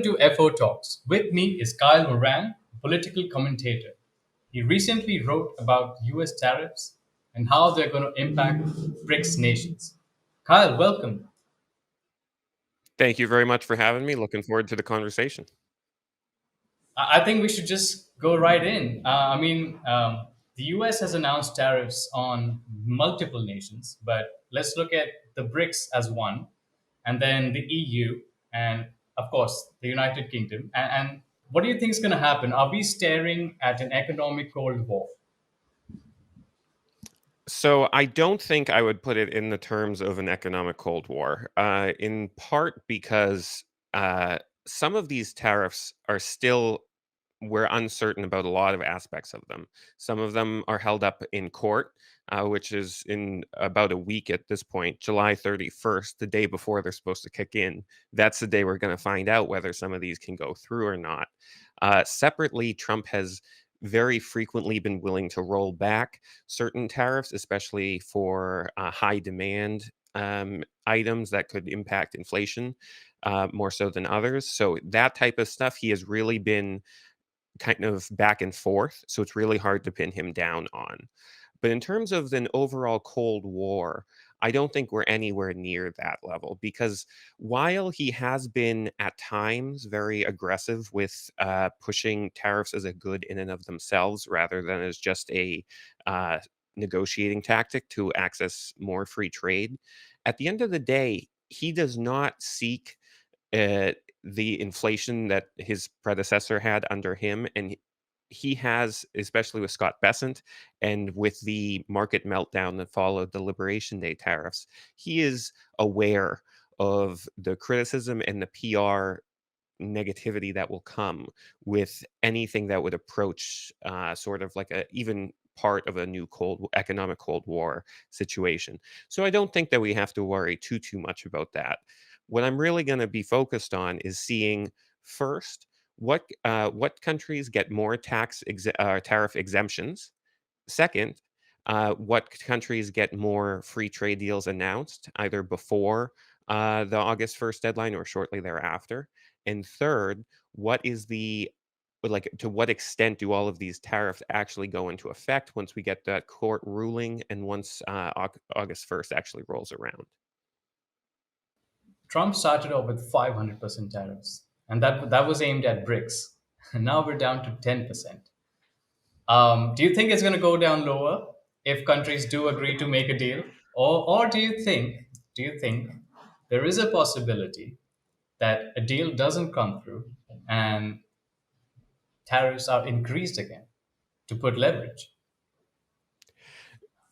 Welcome to FO Talks. With me is Kyle Moran, political commentator. He recently wrote about US tariffs and how they're going to impact BRICS nations. Kyle, welcome. Thank you very much for having me. Looking forward to the conversation. I think we should just go right in. The US has announced tariffs on multiple nations, but let's look at the BRICS as one, and then the EU, and of course, the United Kingdom. And what do you think is going to happen? Are we staring at an economic Cold War? So I don't think I would put it in the terms of an economic Cold War, in part because some of these tariffs are still, we're uncertain about a lot of aspects of them. Some of them are held up in court, which is in about a week at this point, July 31st, the day before they're supposed to kick in. That's the day we're going to find out whether some of these can go through or not. Separately, Trump has very frequently been willing to roll back certain tariffs, especially for high demand items that could impact inflation more so than others. So that type of stuff, he has really been kind of back and forth. So it's really hard to pin him down on. But in terms of an overall Cold War, I don't think we're anywhere near that level because while he has been at times very aggressive with pushing tariffs as a good in and of themselves rather than as just a uh, negotiating tactic to access more free trade, at the end of the day, he does not seek uh, the inflation that his predecessor had under him, and he has, especially with Scott Bessent and with the market meltdown that followed the Liberation Day tariffs, he is aware of the criticism and the PR negativity that will come with anything that would approach sort of like a even part of a new economic cold war situation. So I don't think that we have to worry too much about that. What I'm really going to be focused on is seeing first what countries get more tariff exemptions. Second, what countries get more free trade deals announced either before the August 1st deadline or shortly thereafter? And third, what is the like to what extent do all of these tariffs actually go into effect once we get that court ruling and once August 1st actually rolls around? Trump started off with 500% tariffs, and that was aimed at BRICS. And now we're down to 10%. Do you think it's going to go down lower if countries do agree to make a deal, or do you think there is a possibility that a deal doesn't come through and tariffs are increased again to put leverage?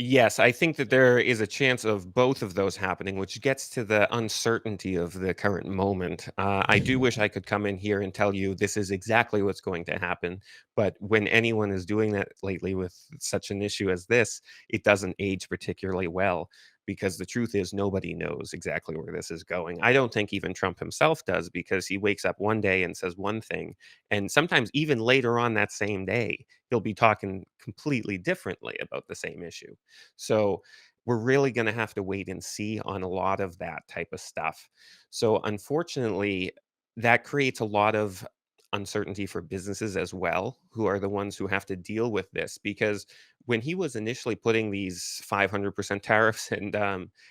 Yes, I think that there is a chance of both of those happening, which gets to the uncertainty of the current moment. I do wish I could come in here and tell you this is exactly what's going to happen. But when anyone is doing that lately with such an issue as this, it doesn't age particularly well because the truth is nobody knows exactly where this is going. I don't think even Trump himself does because he wakes up one day and says one thing. And sometimes even later on that same day, he'll be talking completely differently about the same issue. So we're really going to have to wait and see on a lot of that type of stuff. So unfortunately, that creates a lot of uncertainty for businesses as well, who are the ones who have to deal with this. Because when he was initially putting these 500% tariffs, and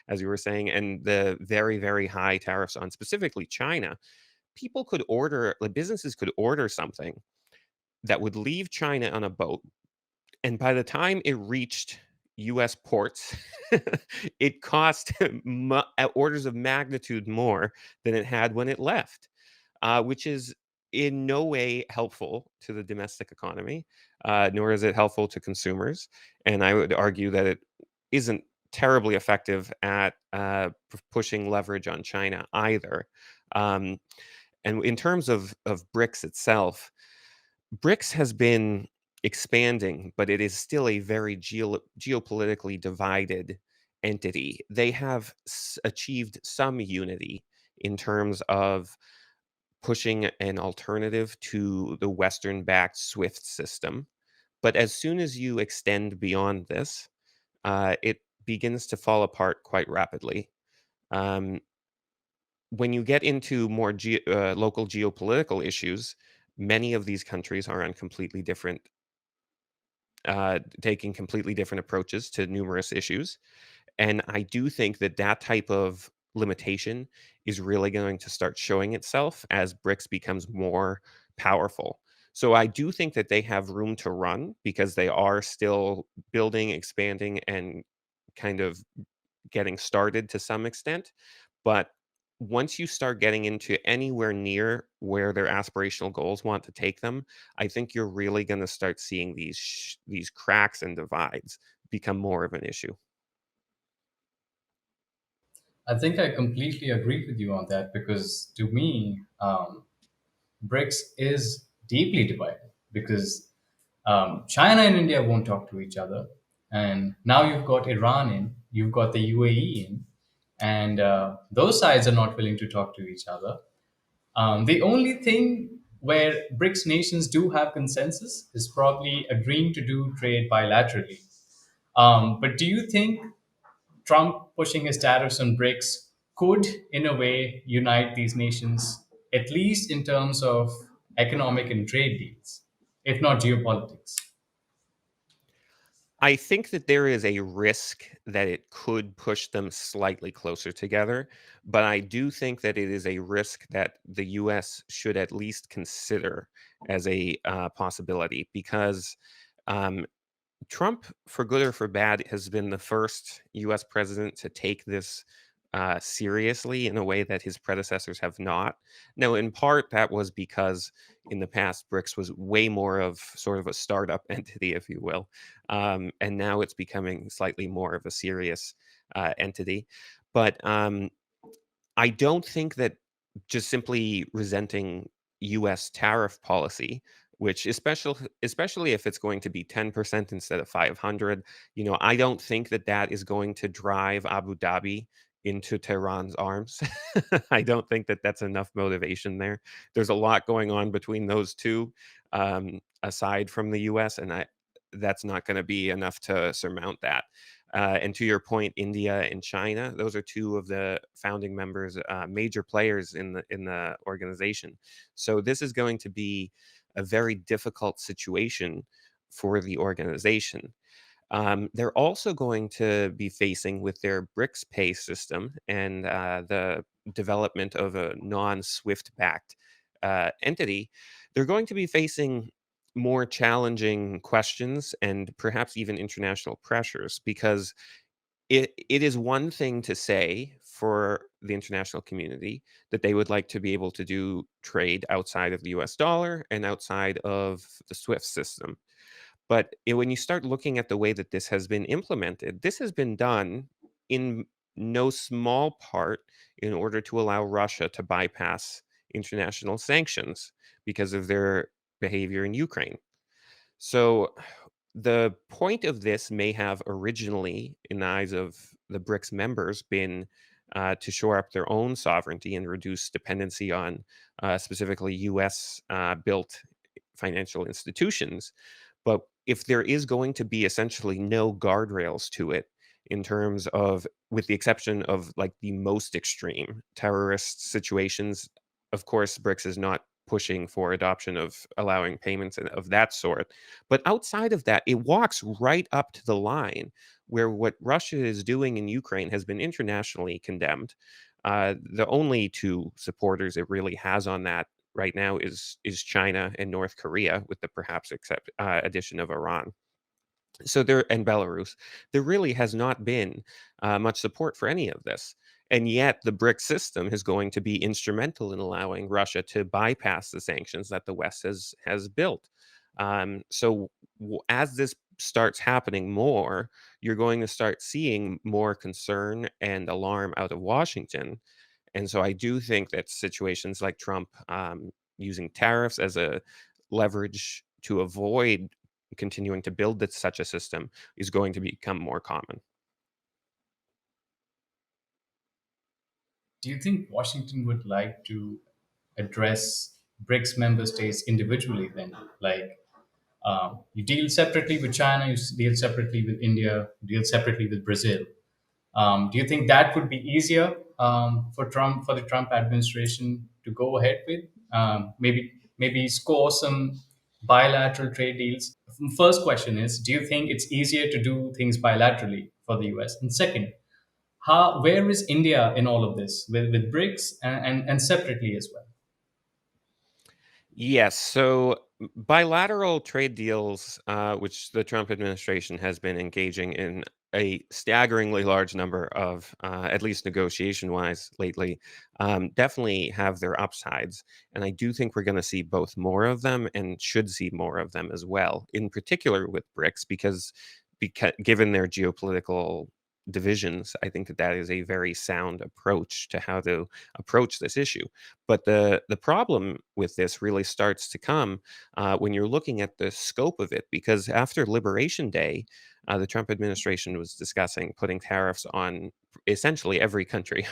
as you were saying, and the very, very high tariffs on specifically China, people could order, like businesses could order something that would leave China on a boat and by the time it reached US ports, it cost orders of magnitude more than it had when it left, which is in no way helpful to the domestic economy, nor is it helpful to consumers. And I would argue that it isn't terribly effective at pushing leverage on China either. Um, and in terms of BRICS itself, BRICS has been expanding, but it is still a very geopolitically divided entity. They have achieved some unity in terms of pushing an alternative to the Western backed SWIFT system. But as soon as you extend beyond this, it begins to fall apart quite rapidly. Um, when you get into more local geopolitical issues, many of these countries are on completely different, taking completely different approaches to numerous issues. And I do think that that type of limitation is really going to start showing itself as BRICS becomes more powerful. So I do think that they have room to run because they are still building, expanding, and kind of getting started to some extent. But once you start getting into anywhere near where their aspirational goals want to take them, I think you're really going to start seeing these cracks and divides become more of an issue. I think I completely agree with you on that because to me, BRICS is deeply divided because China and India won't talk to each other. And now you've got Iran in, you've got the UAE in, and those sides are not willing to talk to each other. The only thing where BRICS nations do have consensus is probably agreeing to do trade bilaterally. But do you think Trump pushing his tariffs on BRICS could, in a way, unite these nations, at least in terms of economic and trade deals, if not geopolitics? I think that there is a risk that it could push them slightly closer together, but I do think that it is a risk that the US should at least consider as a possibility because um, Trump, for good or for bad, has been the first US president to take this seriously in a way that his predecessors have not. Now, in part, that was because in the past, BRICS was way more of sort of a startup entity, if you will. And now it's becoming slightly more of a serious entity. But I don't think that just simply resenting US tariff policy, which especially if it's going to be 10% instead of 500, I don't think that that is going to drive Abu Dhabi into Tehran's arms. I don't think that that's enough motivation there. There's a lot going on between those two, aside from the US, and that's not going to be enough to surmount that. And to your point, India and China, those are two of the founding members, major players in the organization. So this is going to be a very difficult situation for the organization. They're also going to be facing with their BRICS pay system and the development of a non-SWIFT backed entity. They're going to be facing more challenging questions and perhaps even international pressures because it is one thing to say for the international community that they would like to be able to do trade outside of the US dollar and outside of the SWIFT system. But when you start looking at the way that this has been implemented, this has been done in no small part in order to allow Russia to bypass international sanctions because of their behavior in Ukraine. So the point of this may have originally, in the eyes of the BRICS members, been to shore up their own sovereignty and reduce dependency on specifically US built financial institutions. But if there is going to be essentially no guardrails to it, in terms of, with the exception of like the most extreme terrorist situations, of course, BRICS is not pushing for adoption of allowing payments and of that sort. But outside of that, it walks right up to the line where what Russia is doing in Ukraine has been internationally condemned. The only two supporters it really has on that right now is China and North Korea, with the perhaps except addition of Iran. So there, and Belarus, there really has not been much support for any of this. And yet the BRIC system is going to be instrumental in allowing Russia to bypass the sanctions that the West has built. As this starts happening more, you're going to start seeing more concern and alarm out of Washington. And so I do think that situations like Trump using tariffs as a leverage to avoid continuing to build such a system is going to become more common. Do you think Washington would like to address BRICS member states individually then? Like, you deal separately with China, you deal separately with India, you deal separately with Brazil. Do you think that would be easier for the Trump administration to go ahead with? Maybe score some bilateral trade deals. First question is, do you think it's easier to do things bilaterally for the US? And second, how where is India in all of this with BRICS and separately as well? Yes. So bilateral trade deals, which the Trump administration has been engaging in a staggeringly large number of, at least negotiation wise lately, definitely have their upsides. And I do think we're going to see both more of them and should see more of them as well, in particular with BRICS, because given their geopolitical divisions, I think that that is a very sound approach to how to approach this issue. But the problem with this really starts to come when you're looking at the scope of it, because after Liberation Day, the Trump administration was discussing putting tariffs on essentially every country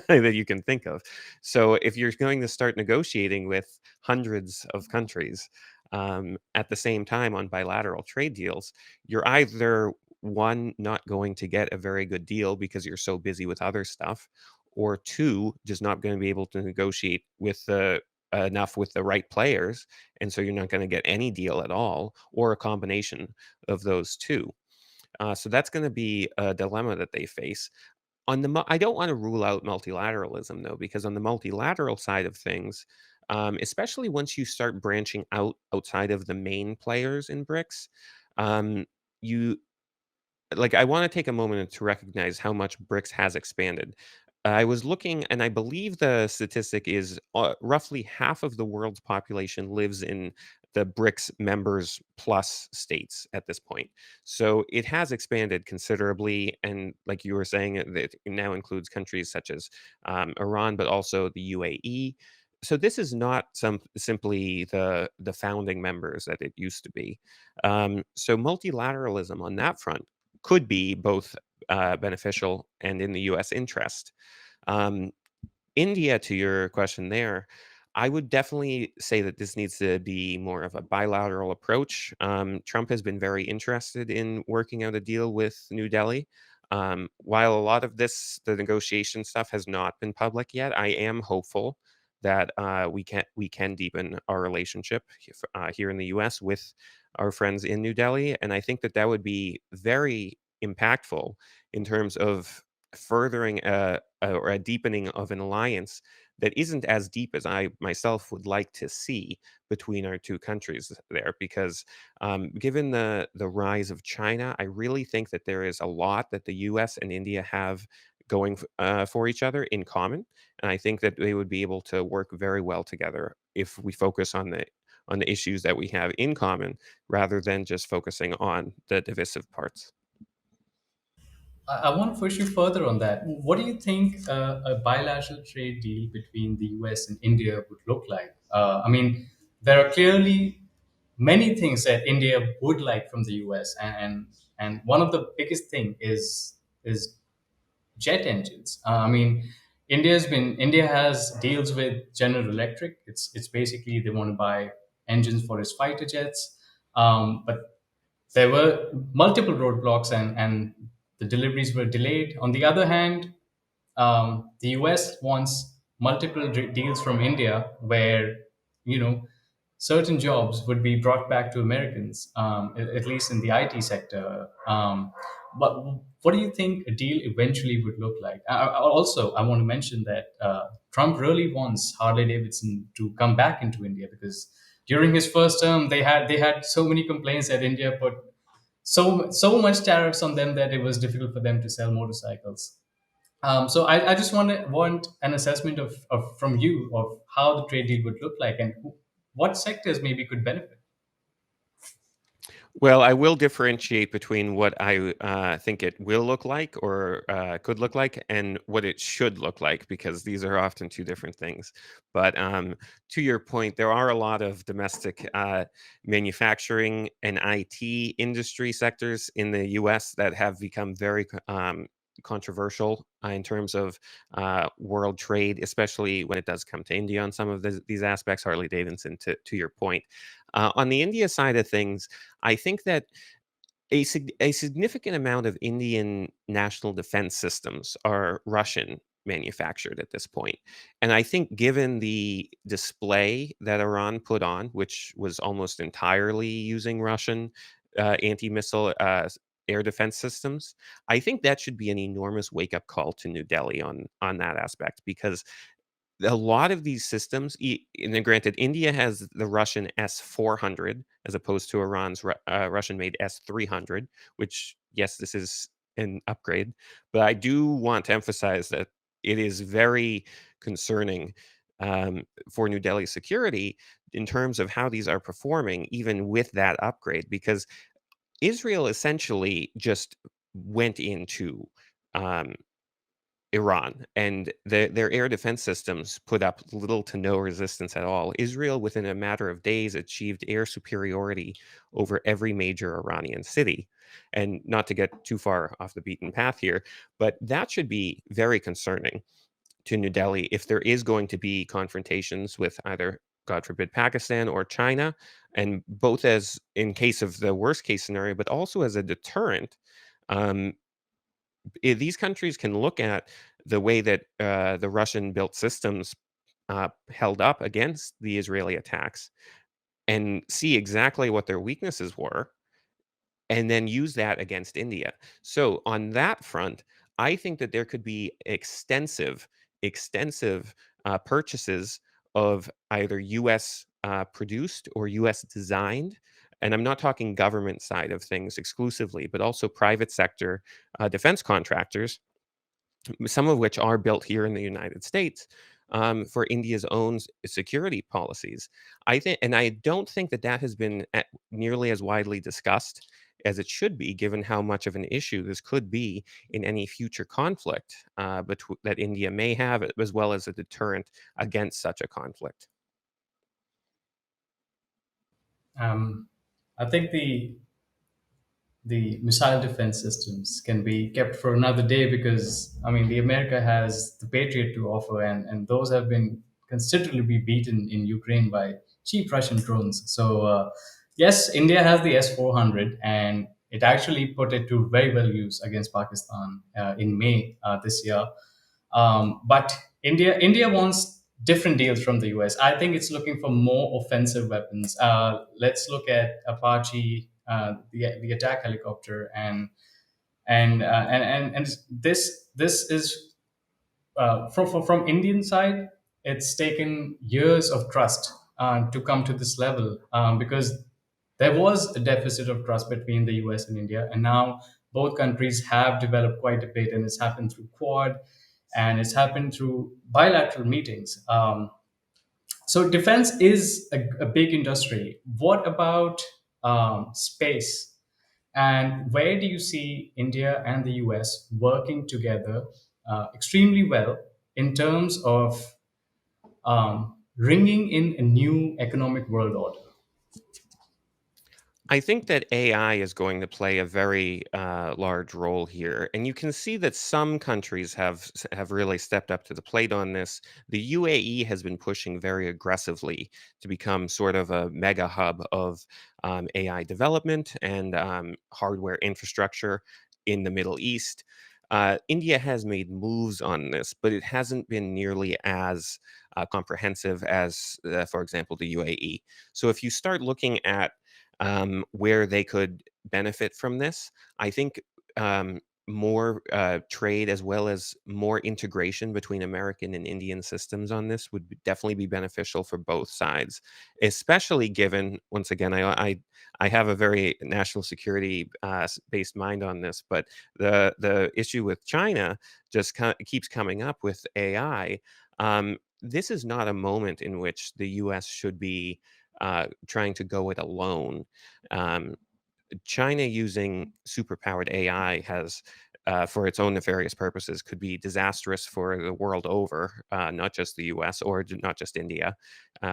that you can think of. So if you're going to start negotiating with hundreds of countries at the same time on bilateral trade deals, you're either one, not going to get a very good deal because you're so busy with other stuff, or two, just not going to be able to negotiate with the enough with the right players, and so you're not going to get any deal at all, or a combination of those two. So that's going to be a dilemma that they face. I don't want to rule out multilateralism though, because on the multilateral side of things, especially once you start branching out outside of the main players in BRICS, um, you like I want to take a moment to recognize how much BRICS has expanded. I was looking, and I believe the statistic is roughly half of the world's population lives in the BRICS members plus states at this point. So it has expanded considerably, and like you were saying, it now includes countries such as Iran, but also the UAE. So this is not simply the founding members that it used to be. So multilateralism on that front could be both beneficial and in the U.S. interest. Um, India, to your question there, I would definitely say that this needs to be more of a bilateral approach. Trump has been very interested in working out a deal with New Delhi. While a lot of the negotiation stuff has not been public yet, I am hopeful that we can deepen our relationship here in the U.S. with our friends in New Delhi, and I think that that would be very impactful in terms of furthering or a deepening of an alliance that isn't as deep as I myself would like to see between our two countries there. Because given the rise of China, I really think that there is a lot that the U.S. and India have going for each other in common, and I think that they would be able to work very well together if we focus on the issues that we have in common rather than just focusing on the divisive parts. I want to push you further on that. What do you think a bilateral trade deal between the US and India would look like? I mean, there are clearly many things that India would like from the US, and one of the biggest thing is jet engines. I mean, India has deals with General Electric. It's basically they want to buy engines for its fighter jets, but there were multiple roadblocks and the deliveries were delayed. On the other hand, the US wants multiple deals from India where, you know, certain jobs would be brought back to Americans, at least in the IT sector. But what do you think a deal eventually would look like? Also, I want to mention that Trump really wants Harley Davidson to come back into India because during his first term, they had so many complaints that India put so much tariffs on them that it was difficult for them to sell motorcycles. So I just want an assessment of from you of how the trade deal would look like and what sectors maybe could benefit. Well, I will differentiate between what I think it will look like or could look like and what it should look like, because these are often two different things. But to your point, there are a lot of domestic manufacturing and IT industry sectors in the US that have become very controversial in terms of world trade, especially when it does come to India on some of these aspects. Harley Davidson, to your point. On the India side of things, I think that A significant amount of Indian national defense systems are Russian manufactured at this point, and I think given the display that Iran put on, which was almost entirely using Russian, anti-missile, air defense systems, I think that should be an enormous wake-up call to New Delhi on that aspect because a lot of these systems, and then granted, India has the Russian S-400 as opposed to Iran's Russian-made S-300, which, yes, this is an upgrade, but I do want to emphasize that it is very concerning for New Delhi's security in terms of how these are performing, even with that upgrade, because Israel essentially just went into um, Iran, and their air defense systems put up little to no resistance at all. Israel, within a matter of days, achieved air superiority over every major Iranian city. And not to get too far off the beaten path here, but that should be very concerning to New Delhi if there is going to be confrontations with either, God forbid, Pakistan or China, and both as in case of the worst case scenario, but also as a deterrent. Um, these countries can look at the way that the Russian built systems held up against the Israeli attacks and see exactly what their weaknesses were and then use that against India. So on that front, I think that there could be extensive purchases of either U.S. Produced or U.S. designed. And I'm not talking government side of things exclusively, but also private sector defense contractors, some of which are built here in the United States, for India's own security policies. I think, and I don't think that that has been nearly as widely discussed as it should be, given how much of an issue this could be in any future conflict that India may have, as well as a deterrent against such a conflict. Um, I think the missile defense systems can be kept for another day because I mean the America has the Patriot to offer, and those have been considerably beaten in Ukraine by cheap Russian drones. So yes, India has the S-400, and it actually put it to very well use against Pakistan in May this year. But India wants different deals from the US. I think it's looking for more offensive weapons. Let's look at Apache, the attack helicopter, and this is from Indian side. It's taken years of trust to come to this level because there was a deficit of trust between the US and India, and now both countries have developed quite a bit, and it's happened through Quad, and it's happened through bilateral meetings. So defense is a big industry. What about space? And where do you see India and the US working together extremely well in terms of ringing in a new economic world order? I think that AI is going to play a very large role here, and you can see that some countries have really stepped up to the plate on this. The UAE has been pushing very aggressively to become sort of a mega hub of AI development and hardware infrastructure in the Middle East. India has made moves on this, but it hasn't been nearly as comprehensive as, for example, the UAE. So if you start looking at where they could benefit from this. I think more trade as well as more integration between American and Indian systems on this would definitely be beneficial for both sides, especially given, once again, I have a very national security based mind on this, but the issue with China just keeps coming up with AI. This is not a moment in which the U.S. should be trying to go it alone. Um, China using superpowered AI has, for its own nefarious purposes, could be disastrous for the world over, not just the U.S. or not just India.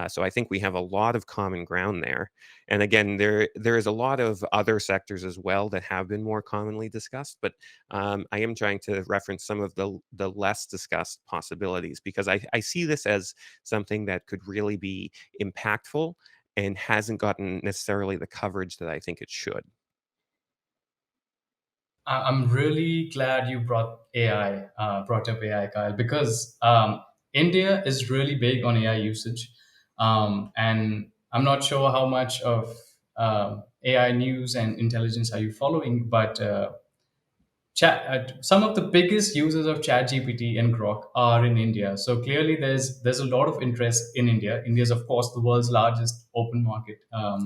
So I think we have a lot of common ground there. And again, there is a lot of other sectors as well that have been more commonly discussed, but I am trying to reference some of the less discussed possibilities because I see this as something that could really be impactful and hasn't gotten necessarily the coverage that I think it should. I'm really glad you brought up AI, Kyle, because India is really big on AI usage, and I'm not sure how much of AI news and intelligence are you following, but some of the biggest users of ChatGPT and Grok are in India. So clearly, there's a lot of interest in India. India is, of course, the world's largest open market. I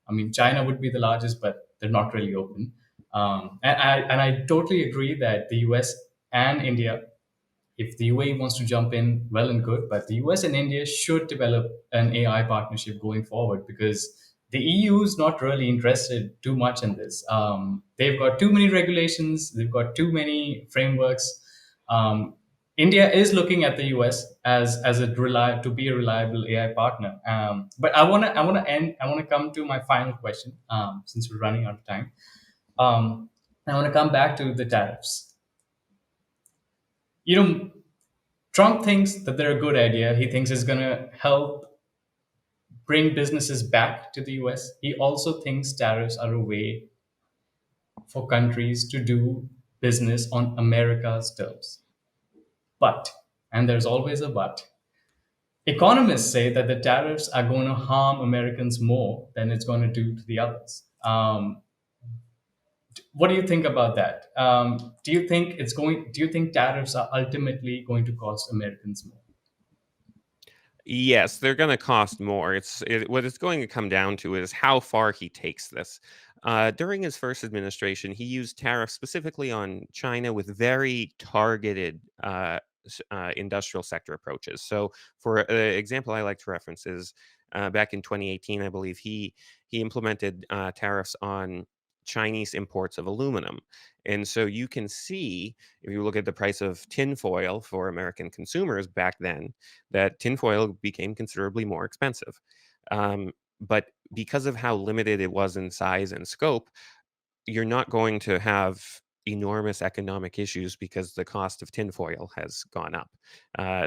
mean, China would be the largest, but they're not really open. And I totally agree that the US and India, if the UAE wants to jump in, well and good. But the US and India should develop an AI partnership going forward, because the EU is not really interested too much in this. They've got too many regulations, they've got too many frameworks. Um, India is looking at the US as to be a reliable AI partner. But I want to come to my final question, since we're running out of time. Um, I want to come back to the tariffs. You know, Trump thinks that they're a good idea. He thinks it's going to help bring businesses back to the US. He also thinks tariffs are a way for countries to do business on America's terms. But, and there's always a but, economists say that the tariffs are going to harm Americans more than it's going to do to the others. What do you think about that? Do you think tariffs are ultimately going to cost Americans more? Yes, they're gonna cost more. What it's going to come down to is how far he takes this. During his first administration, he used tariffs specifically on China with very targeted industrial sector approaches. So, for example, I like to reference is back in 2018, I believe he implemented tariffs on Chinese imports of aluminum, and so you can see if you look at the price of tinfoil for American consumers back then that tinfoil became considerably more expensive. But because of how limited it was in size and scope, you're not going to have enormous economic issues because the cost of tinfoil has gone up.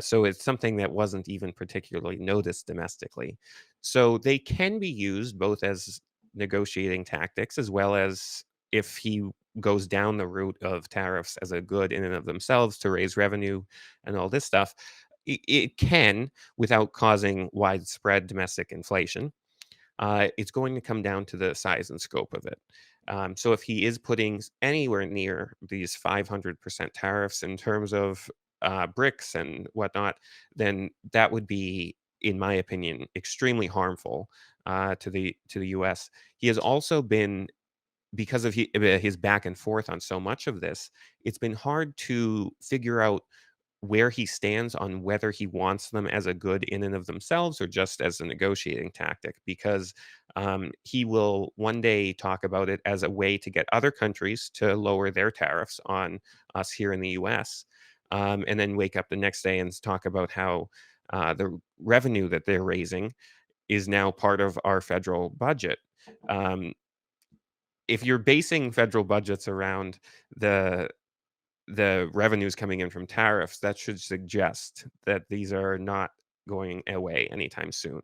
So it's something that wasn't even particularly noticed domestically. So they can be used both as negotiating tactics as well as if he goes down the route of tariffs as a good in and of themselves to raise revenue and all this stuff. It can without causing widespread domestic inflation. It's going to come down to the size and scope of it. So if he is putting anywhere near these 500% tariffs in terms of BRICS and whatnot, then that would be, in my opinion, extremely harmful to the U.S. He has also been because of his back and forth on so much of this. It's been hard to figure out where he stands on whether he wants them as a good in and of themselves or just as a negotiating tactic because he will one day talk about it as a way to get other countries to lower their tariffs on us here in the US, and then wake up the next day and talk about how the revenue that they're raising is now part of our federal budget. Um, if you're basing federal budgets around the the revenues coming in from tariffs, that should suggest that these are not going away anytime soon.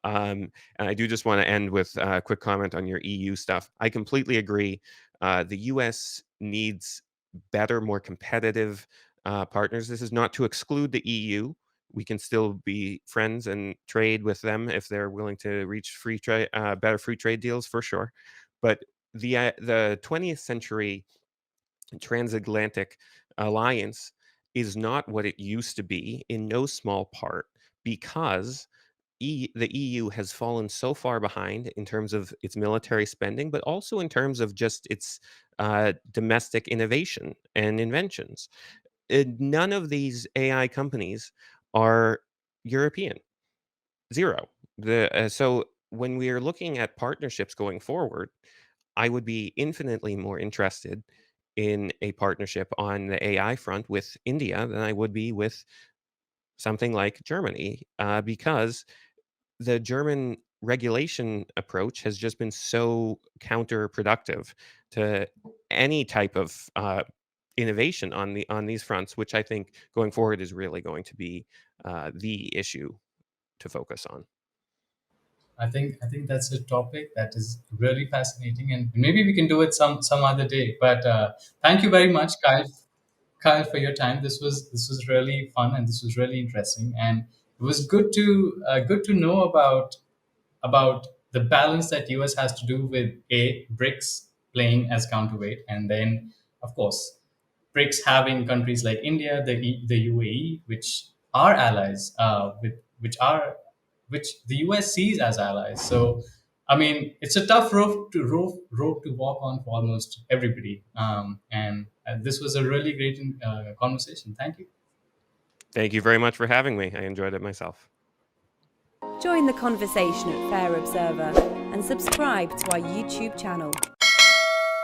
And I do just want to end with a quick comment on your EU stuff. I completely agree. The US needs better, more competitive partners. This is not to exclude the EU. We can still be friends and trade with them if they're willing to reach free trade, better free trade deals for sure. But the 20th century transatlantic alliance is not what it used to be in no small part because the EU has fallen so far behind in terms of its military spending, but also in terms of just its domestic innovation and inventions. None of these AI companies are European. Zero. So when we are looking at partnerships going forward, I would be infinitely more interested in a partnership on the AI front with India than I would be with something like Germany, because the German regulation approach has just been so counterproductive to any type of innovation on these fronts, which I think going forward is really going to be the issue to focus on. I think that's a topic that is really fascinating, and maybe we can do it some other day. But thank you very much, Kyle, for your time. This was really fun, and this was really interesting, and it was good to know about the balance that US has to do with a BRICS playing as counterweight, and then of course BRICS having countries like India, the UAE, which are allies, which the US sees as allies. So, I mean, it's a tough road to walk on for almost everybody. And this was a really great conversation. Thank you. Thank you very much for having me. I enjoyed it myself. Join the conversation at Fair Observer and subscribe to our YouTube channel.